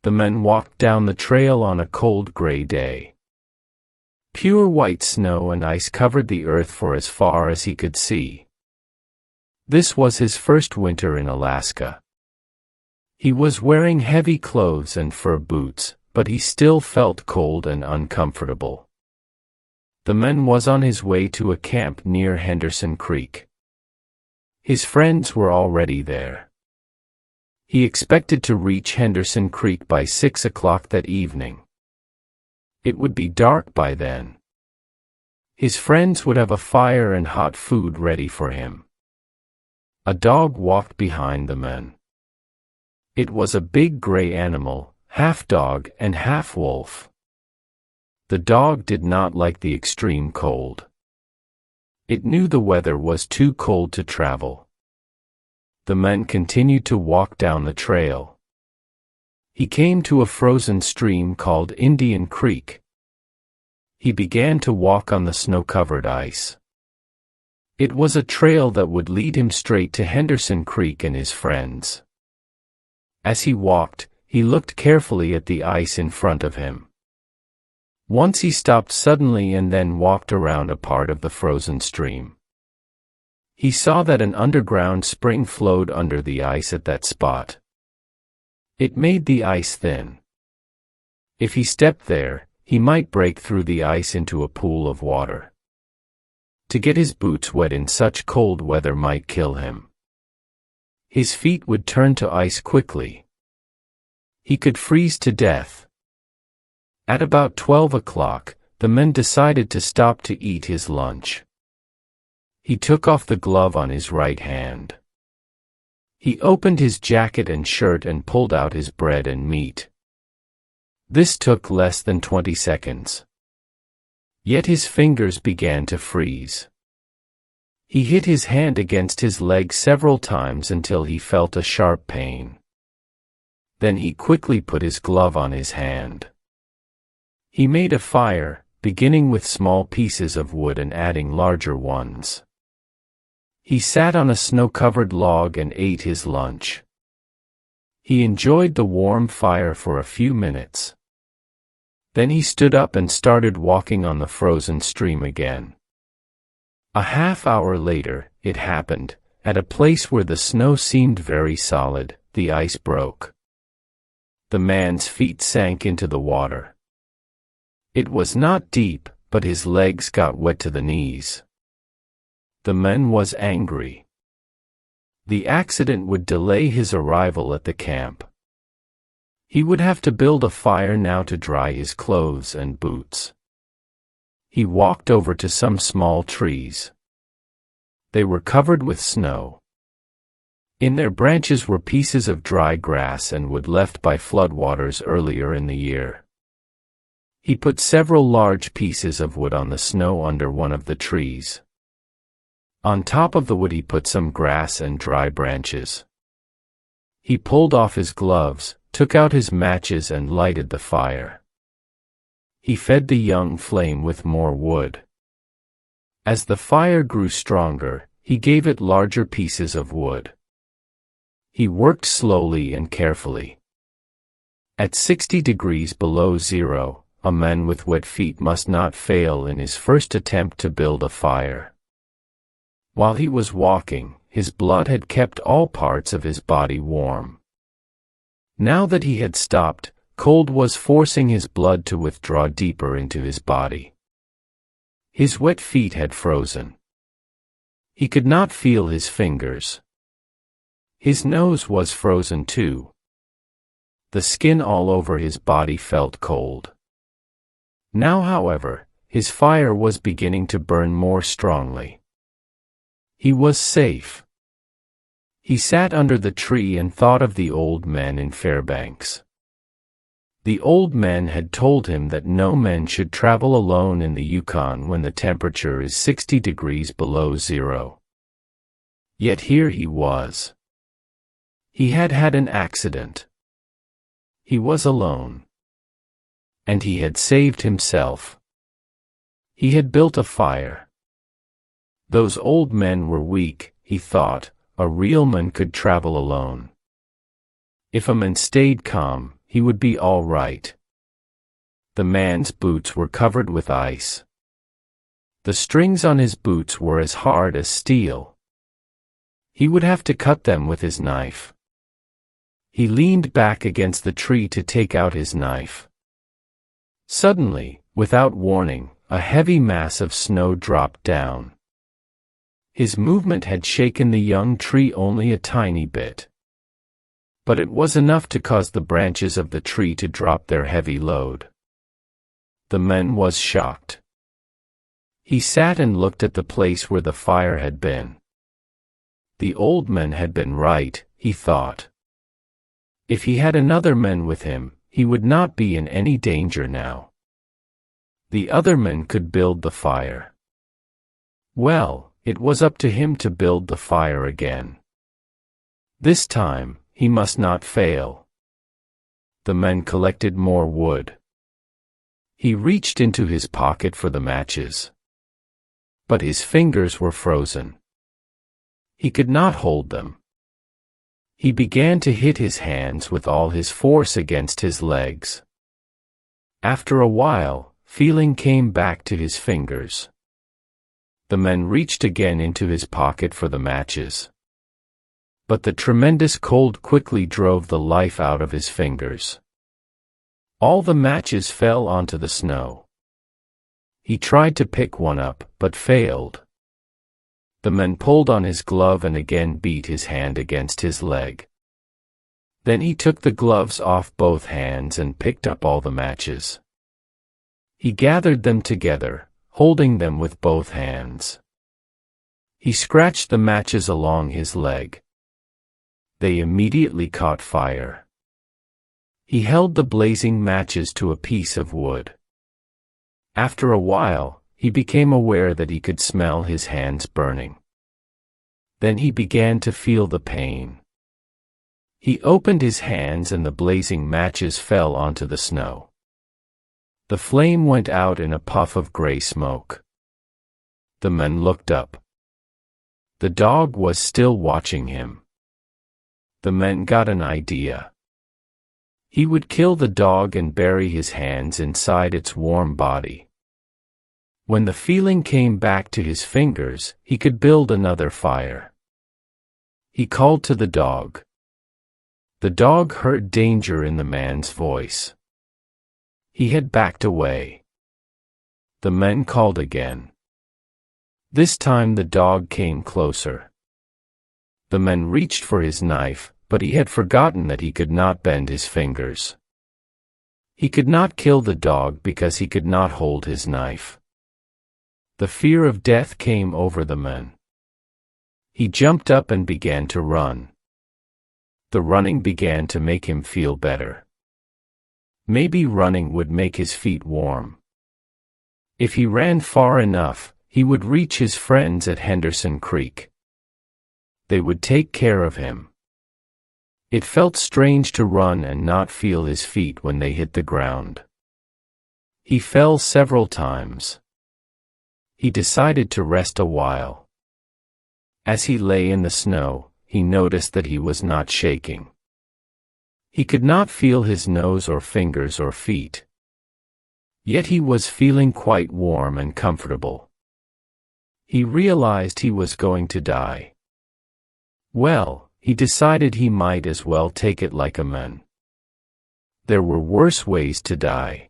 The men walked down the trail on a cold gray day. Pure white snow and ice covered the earth for as far as he could see. This was his first winter in Alaska. He was wearing heavy clothes and fur boots, but he still felt cold and uncomfortable. The man was on his way to a camp near Henderson Creek. His friends were already there. He expected to reach Henderson Creek by 6 o'clock that evening. It would be dark by then. His friends would have a fire and hot food ready for him. A dog walked behind the men. It was a big gray animal, half dog and half wolf. The dog did not like the extreme cold. It knew the weather was too cold to travel. The men continued to walk down the trail. He came to a frozen stream called Indian Creek. He began to walk on the snow-covered ice. It was a trail that would lead him straight to Henderson Creek and his friends. As he walked, he looked carefully at the ice in front of him. Once he stopped suddenly and then walked around a part of the frozen stream. He saw that an underground spring flowed under the ice at that spot. It made the ice thin. If he stepped there, he might break through the ice into a pool of water. To get his boots wet in such cold weather might kill him. His feet would turn to ice quickly. He could freeze to death. At about 12 o'clock, the men decided to stop to eat his lunch. He took off the glove on his right hand. He opened his jacket and shirt and pulled out his bread and meat. This took less than 20 seconds. Yet his fingers began to freeze. He hit his hand against his leg several times until he felt a sharp pain. Then he quickly put his glove on his hand. He made a fire, beginning with small pieces of wood and adding larger ones. He sat on a snow-covered log and ate his lunch. He enjoyed the warm fire for a few minutes. Then he stood up and started walking on the frozen stream again. A half hour later, it happened. At a place where the snow seemed very solid, the ice broke. The man's feet sank into the water. It was not deep, but his legs got wet to the knees. The man was angry. The accident would delay his arrival at the camp. He would have to build a fire now to dry his clothes and boots. He walked over to some small trees. They were covered with snow. In their branches were pieces of dry grass and wood left by floodwaters earlier in the year. He put several large pieces of wood on the snow under one of the trees. On top of the wood he put some grass and dry branches. He pulled off his gloves, took out his matches and lighted the fire. He fed the young flame with more wood. As the fire grew stronger, he gave it larger pieces of wood. He worked slowly and carefully. At 60 degrees below zero, a man with wet feet must not fail in his first attempt to build a fire. While he was walking, his blood had kept all parts of his body warm. Now that he had stopped, cold was forcing his blood to withdraw deeper into his body. His wet feet had frozen. He could not feel his fingers. His nose was frozen too. The skin all over his body felt cold. Now, however, his fire was beginning to burn more strongly. He was safe. He sat under the tree and thought of the old man in Fairbanks. The old man had told him that no man should travel alone in the Yukon when the temperature is 60 degrees below zero. Yet here he was. He had had an accident. He was alone. And he had saved himself. He had built a fire. Those old men were weak, he thought. A real man could travel alone. If a man stayed calm, he would be all right. The man's boots were covered with ice. The strings on his boots were as hard as steel. He would have to cut them with his knife. He leaned back against the tree to take out his knife. Suddenly, without warning, a heavy mass of snow dropped down. His movement had shaken the young tree only a tiny bit. But it was enough to cause the branches of the tree to drop their heavy load. The man was shocked. He sat and looked at the place where the fire had been. The old man had been right, he thought. If he had another man with him, he would not be in any danger now. The other men could build the fire. Well, it was up to him to build the fire again. This time, he must not fail. The man collected more wood. He reached into his pocket for the matches. But his fingers were frozen. He could not hold them. He began to hit his hands with all his force against his legs. After a while, feeling came back to his fingers. The man reached again into his pocket for the matches. But the tremendous cold quickly drove the life out of his fingers. All the matches fell onto the snow. He tried to pick one up, but failed. The man pulled on his glove and again beat his hand against his leg. Then he took the gloves off both hands and picked up all the matches. He gathered them together, holding them with both hands. He scratched the matches along his leg. They immediately caught fire. He held the blazing matches to a piece of wood. After a while, he became aware that he could smell his hands burning. Then he began to feel the pain. He opened his hands and the blazing matches fell onto the snow. The flame went out in a puff of gray smoke. The man looked up. The dog was still watching him. The man got an idea. He would kill the dog and bury his hands inside its warm body. When the feeling came back to his fingers, he could build another fire. He called to the dog. The dog heard danger in the man's voice. He had backed away. The man called again. This time the dog came closer. The man reached for his knife, but he had forgotten that he could not bend his fingers. He could not kill the dog because he could not hold his knife. The fear of death came over the man. He jumped up and began to run. The running began to make him feel better. Maybe running would make his feet warm. If he ran far enough, he would reach his friends at Henderson Creek. They would take care of him. It felt strange to run and not feel his feet when they hit the ground. He fell several times. He decided to rest a while. As he lay in the snow, he noticed that he was not shaking. He could not feel his nose or fingers or feet. Yet he was feeling quite warm and comfortable. He realized he was going to die. Well, he decided he might as well take it like a man. There were worse ways to die.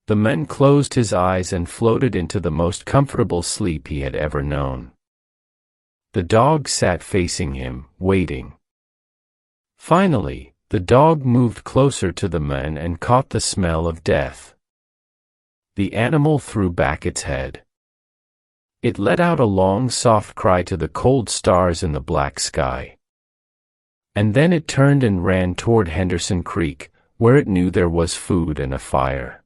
The man closed his eyes and floated into the most comfortable sleep he had ever known. The dog sat facing him, waiting. Finally, the dog moved closer to the man and caught the smell of death. The animal threw back its head. It let out a long, soft cry to the cold stars in the black sky. And then it turned and ran toward Henderson Creek, where it knew there was food and a fire.